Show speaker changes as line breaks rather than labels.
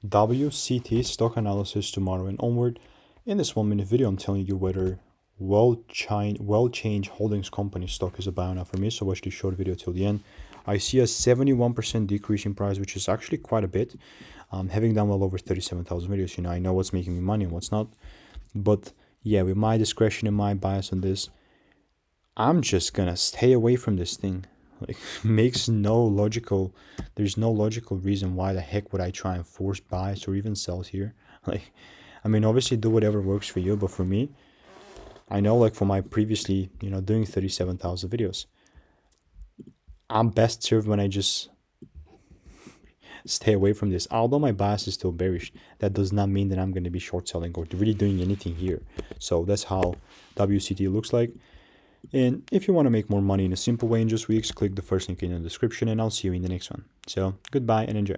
WCT stock analysis tomorrow and onward. In this 1-minute video, I'm telling you whether World Change Holdings Company stock is a buy or not for me. So watch this short video till the end. I see a 71% decrease in price, which is actually quite a bit. Having done well over 37,000 videos, I know what's making me money and what's not. But yeah, with my discretion and my bias on this, I'm just gonna stay away from this thing. Like, there's no logical reason why the heck would I try and force buys or even sells here. Like, I mean, obviously do whatever works for you, but for me, I know, like, for my previously, doing 37,000 videos, I'm best served when I just stay away from this. Although my bias is still bearish, that does not mean that I'm going to be short selling or really doing anything here. So that's how WCT looks like. And if you want to make more money in a simple way in just weeks, click the first link in the description, and I'll see you in the next one. So goodbye and enjoy.